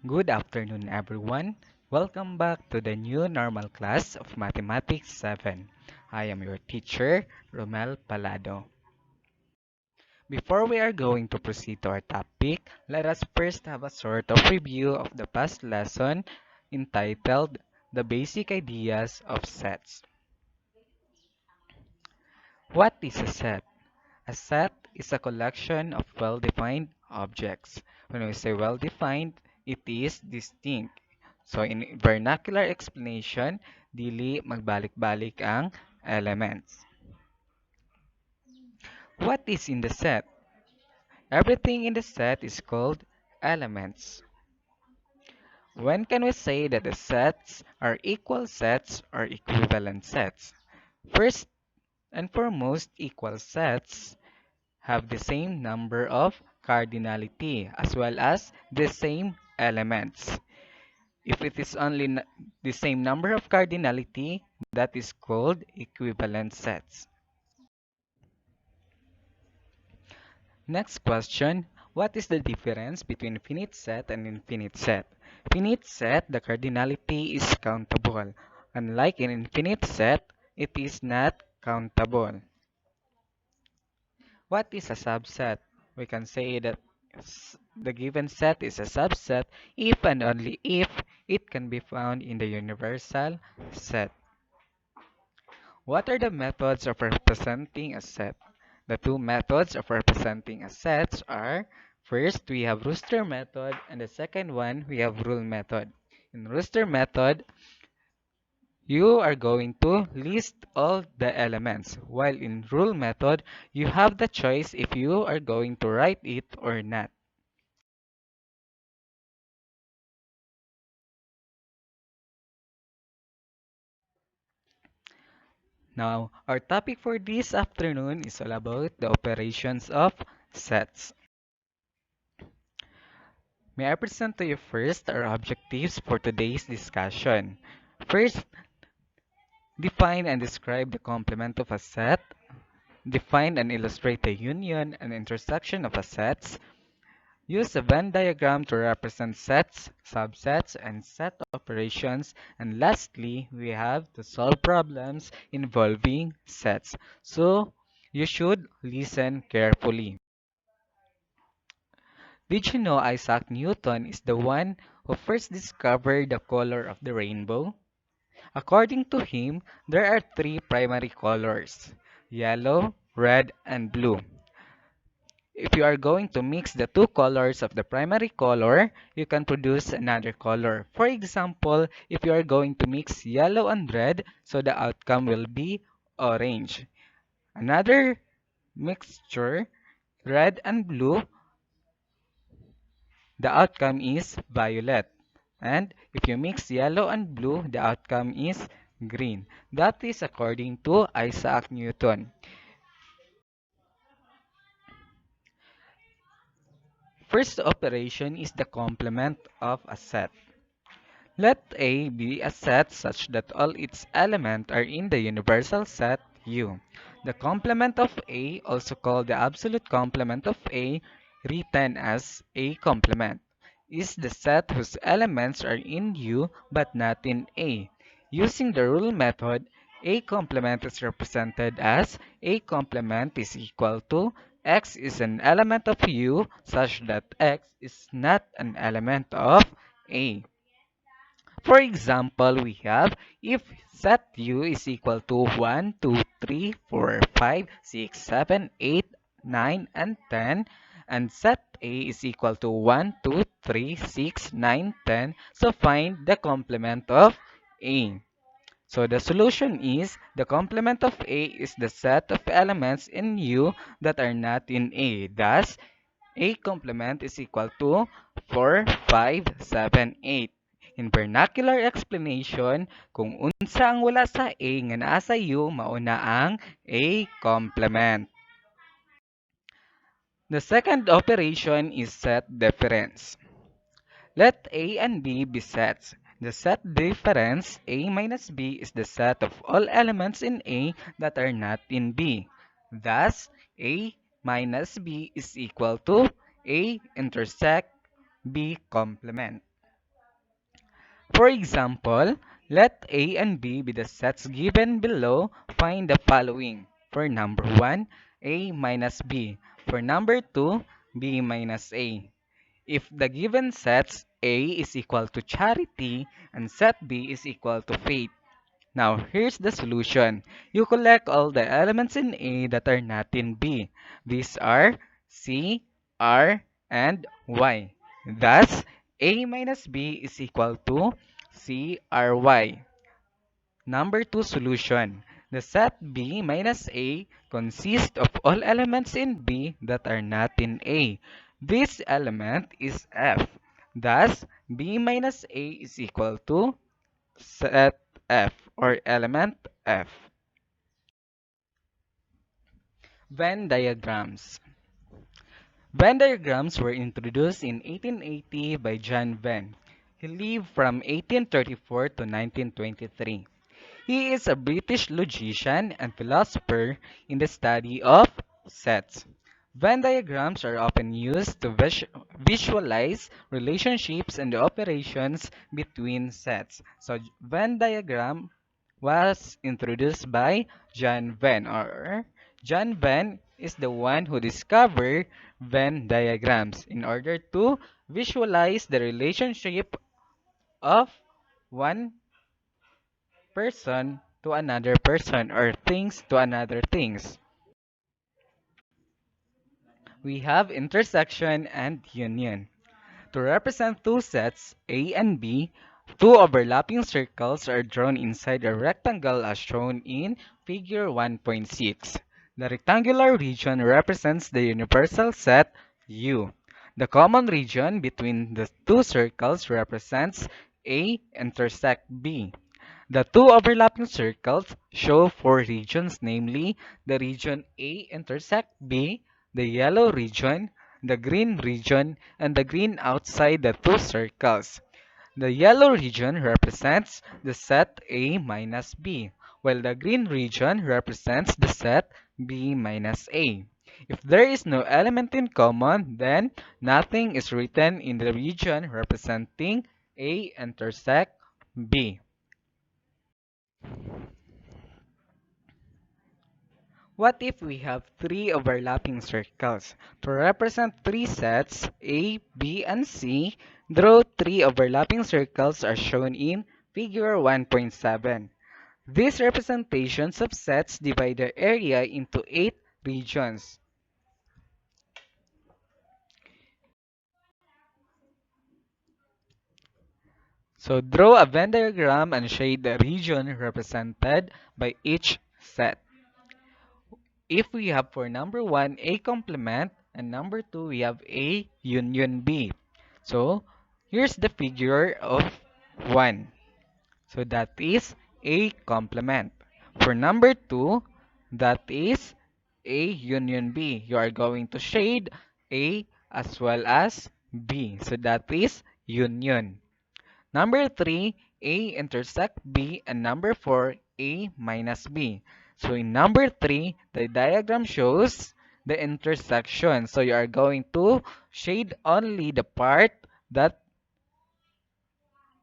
Good afternoon, everyone. Welcome back to the new normal class of Mathematics 7. I am your teacher, Romel Palado. Before we are going to proceed to our topic, let us first have a sort of review of the past lesson entitled The Basic Ideas of Sets. What is a set? A set is a collection of well-defined objects. When we say well-defined, it is distinct. So in vernacular explanation, dili magbalik-balik ang elements. What is in the set? Everything in the set is called elements. When can we say that the sets are equal sets or equivalent sets? First and foremost, equal sets have the same number of cardinality as well as the same elements. If it is only the same number of cardinality, that is called equivalent sets. Next question, what is the difference between finite set and infinite set? Finite set, the cardinality is countable. Unlike in infinite set, it is not countable. What is a subset? We can say that the given set is a subset if and only if it can be found in the universal set. What are the methods of representing a set? The two methods of representing a set are first we have rooster method and the second one we have rule method. In rooster method, you are going to list all the elements, while in rule method, you have the choice if you are going to write it or not. Now, our topic for this afternoon is all about the operations of sets. May I present to you first our objectives for today's discussion. First, define and describe the complement of a set. Define and illustrate the union and intersection of a set. Use a Venn diagram to represent sets, subsets, and set operations. And lastly, we have to solve problems involving sets. So, you should listen carefully. Did you know Isaac Newton is the one who first discovered the color of the rainbow? According to him, there are three primary colors: yellow, red, and blue. If you are going to mix the two colors of the primary color, you can produce another color. For example, if you are going to mix yellow and red, so the outcome will be orange. Another mixture, red and blue, the outcome is violet. And if you mix yellow and blue, the outcome is green. That is according to Isaac Newton. First operation is the complement of a set. Let A be a set such that all its elements are in the universal set U. The complement of A, also called the absolute complement of A, written as A complement, is the set whose elements are in U but not in A. Using the rule method, A complement is represented as A complement is equal to X is an element of U such that X is not an element of A. For example, we have if set U is equal to 1, 2, 3, 4, 5, 6, 7, 8, 9, and 10, and set A is equal to 1, 2, 3, 6, 9, 10, so find the complement of A. So the solution is the complement of A is the set of elements in U that are not in A. Thus, A complement is equal to 4, 5, 7, 8. In vernacular explanation, kung unsa ang wala sa A nga naa sa U, mauna ang A complement. The second operation is set difference. Let A and B be sets. The set difference A minus B is the set of all elements in A that are not in B. Thus, A minus B is equal to A intersect B complement. For example, let A and B be the sets given below. Find the following. For number 1, A minus B. For number 2, B minus A. If the given sets A is equal to charity and set B is equal to faith. Now, here's the solution. You collect all the elements in A that are not in B. These are C, R, and Y. Thus, A minus B is equal to CRY. Number 2 solution. The set B minus A consists of all elements in B that are not in A. This element is F. Thus, B minus A is equal to set F or element F. Venn diagrams. Venn diagrams were introduced in 1880 by John Venn. He lived from 1834 to 1923. He is a British logician and philosopher in the study of sets. Venn diagrams are often used to visualize relationships and operations between sets. So, Venn diagram was introduced by John Venn, or John Venn is the one who discovered Venn diagrams in order to visualize the relationship of one person to another person or things to another things. We have intersection and union. To represent two sets, A and B, two overlapping circles are drawn inside a rectangle as shown in figure 1.6. The rectangular region represents the universal set U. The common region between the two circles represents A intersect B. The two overlapping circles show four regions, namely the region A intersect B, the yellow region, the green region, and the green outside the two circles. The yellow region represents the set A minus B, while the green region represents the set B minus A. If there is no element in common, then nothing is written in the region representing A intersect B. What if we have three overlapping circles? To represent three sets, A, B, and C, draw three overlapping circles as shown in figure 1.7. These representations of sets divide the area into 8 regions. So draw a Venn diagram and shade the region represented by each set. If we have for number 1 A complement and number 2 we have A union B. So here's the figure of 1. So that is A complement. For number 2, that is A union B. You are going to shade A as well as B. So that is union. Number 3, A intersect B, and number 4, A minus B. So in number 3, the diagram shows the intersection. So you are going to shade only the part that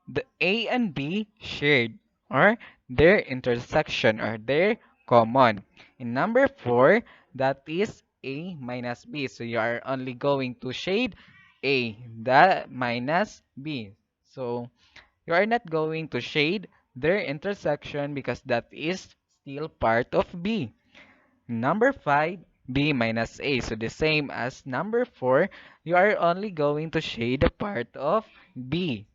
the A and B shared, or their intersection, or their common. In number 4, that is A minus B. So you are only going to shade A, that minus B. So you are not going to shade their intersection because that is still part of B. Number 5, B minus A. So the same as number 4, you are only going to shade a part of B.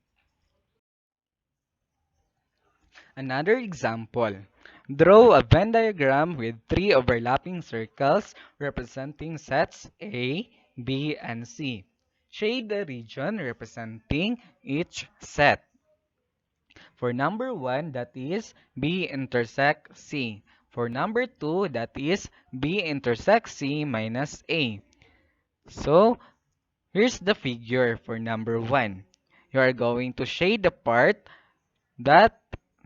Another example. Draw a Venn diagram with three overlapping circles representing sets A, B, and C. Shade the region representing each set. For number 1, that is B intersect C. For number 2, that is B intersect C minus A. So, here's the figure for number 1. You are going to shade the part that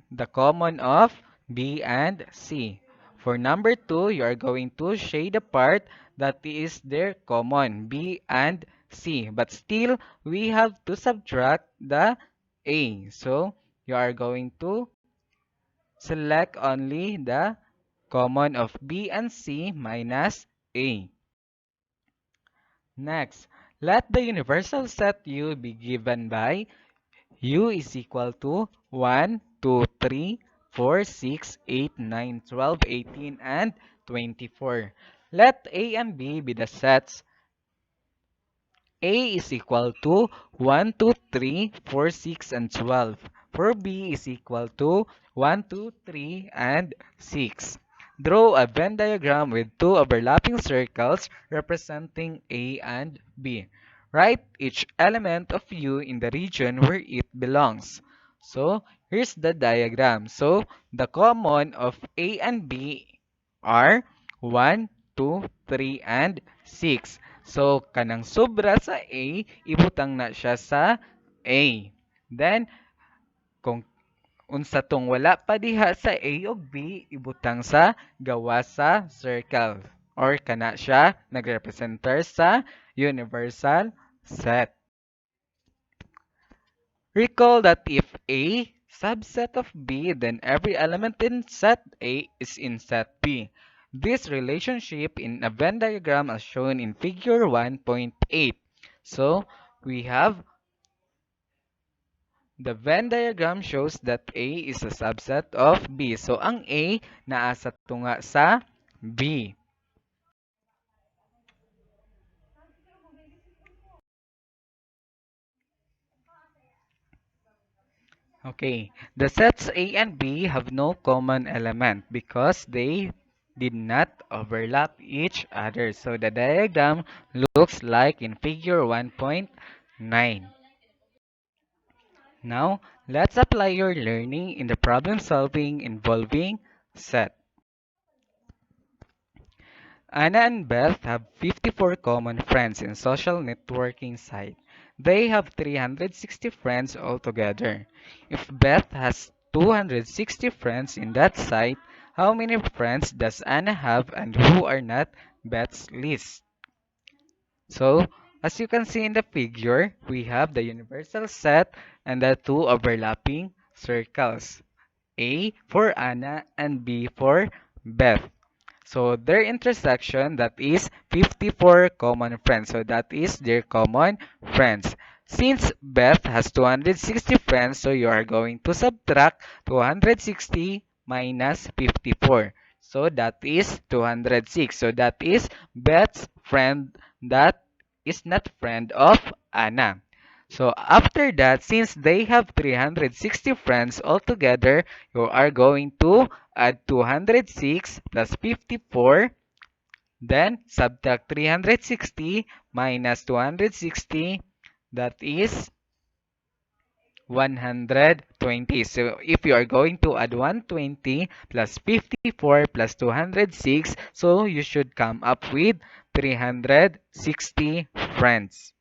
the common of B and C. For number 2, you are going to shade the part that is their common B and C. But still, we have to subtract the A. So you are going to select only the common of B and C minus A. Next, let the universal set U be given by U is equal to 1, 2, 3, 4, 6, 8, 9, 12, 18, and 24. Let A and B be the sets A is equal to 1, 2, 3, 4, 6, and 12. For B is equal to 1, 2, 3, and 6. Draw a Venn diagram with two overlapping circles representing A and B. Write each element of U in the region where it belongs. So, here's the diagram. So, the common of A and B are 1, 2, 3, and 6. So, kanang sobra sa A, ibutang na siya sa A. Then, kung unsa tong wala pa diha sa A ug B, ibutang sa gawa sa circle. Or kana siya nagrepresenter sa universal set. Recall that if A subset of B, then every element in set A is in set B. This relationship in a Venn diagram as shown in figure 1.8. So, we have the Venn diagram shows that A is a subset of B. So, ang A naa sa tunga sa B. Okay, the sets A and B have no common element because they did not overlap each other. So the diagram looks like in figure 1.9. Now, let's apply your learning in the problem solving involving set. Anna and Beth have 54 common friends in social networking site. They have 360 friends altogether. If Beth has 260 friends in that site, how many friends does Anna have and who are not Beth's list? So, as you can see in the figure, we have the universal set and the two overlapping circles. A for Anna and B for Beth. So their intersection, that is 54 common friends. So that is their common friends. Since Beth has 260 friends, so you are going to subtract 260 minus 54. So that is 206. So that is Beth's friend that is not friend of Anna. So after that, since they have 360 friends altogether, you are going to add 206 plus 54, then subtract 360 minus 260, that is 120. So if you are going to add 120 plus 54 plus 206, so you should come up with 360 friends.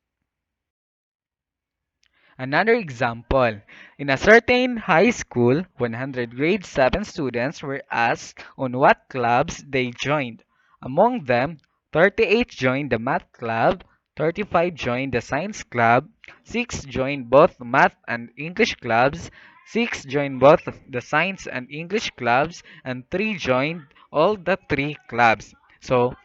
Another example, in a certain high school, 100 grade 7 students were asked on what clubs they joined. Among them, 38 joined the math club, 35 joined the science club, 6 joined both math and English clubs, 6 joined both the science and English clubs, and 3 joined all the 3 clubs. So,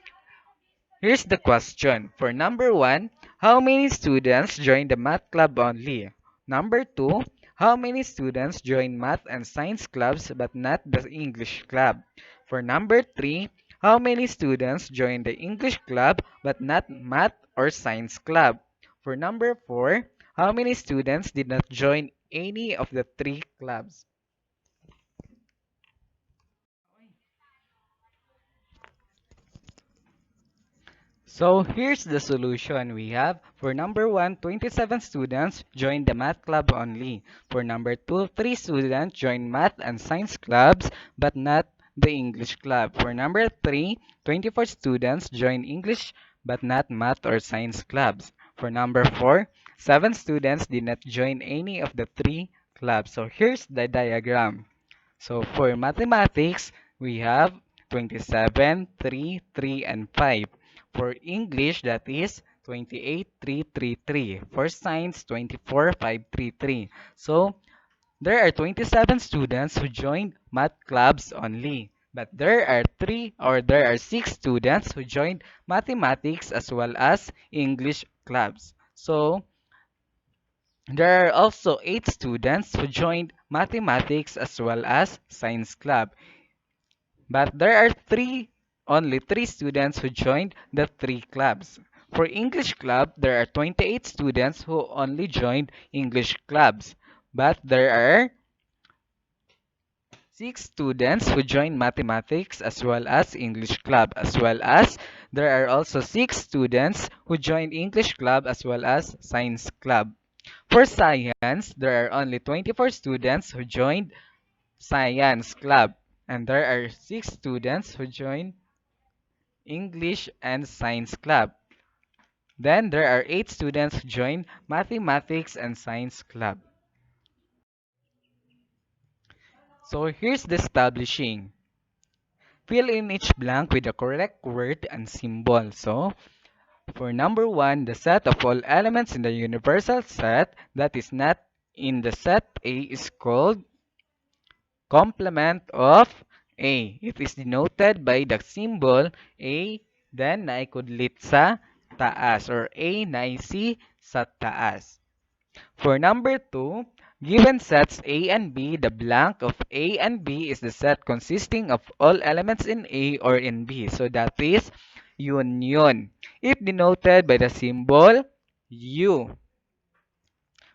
here's the question. For number one, how many students join the math club only? Number two, how many students join math and science clubs but not the English club? For number three, how many students join the English club but not math or science club? For number four, how many students did not join any of the three clubs? So here's the solution we have. For number one, 27 students joined the math club only. For number two, 3 students joined math and science clubs but not the English club. For number three, 24 students joined English but not math or science clubs. For number four, 7 students did not join any of the 3 clubs. So here's the diagram. So for mathematics, we have 27, 3, 3, and 5. For English, that is 28,333. For science, 24,533. So there are 27 students who joined math clubs only. But there are 6 students who joined mathematics as well as English clubs. So there are also 8 students who joined mathematics as well as science club. But there are only 3 students who joined the 3 clubs. For English club, there are 28 students who only joined English clubs. But there are 6 students who joined mathematics as well as English club, as well as there are also 6 students who joined English club as well as science club. For science, there are only 24 students who joined science club, and there are 6 students who joined English and science club. Then there are 8 students who joined mathematics and science club. So here's the establishing. Fill in each blank with the correct word and symbol. So, for number 1, the set of all elements in the universal set that is not in the set A is called complement of A. It is denoted by the symbol A, then na ikudlit sa taas or A na isi sa taas. For number 2, given sets A and B, the blank of A and B is the set consisting of all elements in A or in B. So that is union. It denoted by the symbol U.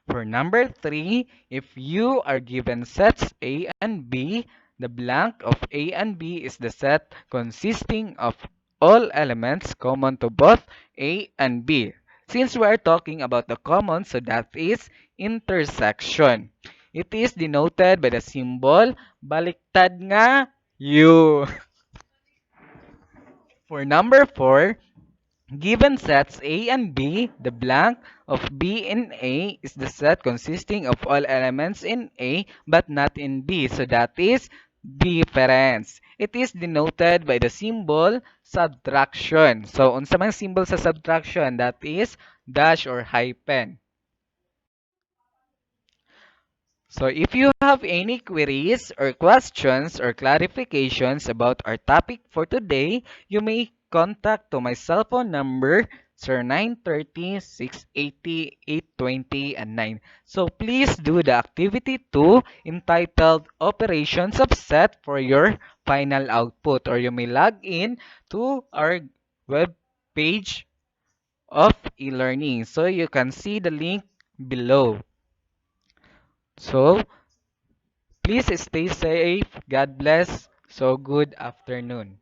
For number 3, if you are given sets A and B, the blank of A and B is the set consisting of all elements common to both A and B. Since we are talking about the common, so that is intersection. It is denoted by the symbol baliktad nga U. For number 4, given sets A and B, the blank of B in A is the set consisting of all elements in A but not in B. So that is difference. It is denoted by the symbol subtraction. So unsa man symbol sa subtraction? That is dash or hyphen. So if you have any queries or questions or clarifications about our topic for today, you may contact to my cell phone number 0930-680-820 and 9. So please do the activity 2 entitled Operations of Set for your final output, or you may log in to our web page of e-learning. So you can see the link below. So please stay safe. God bless. So good afternoon.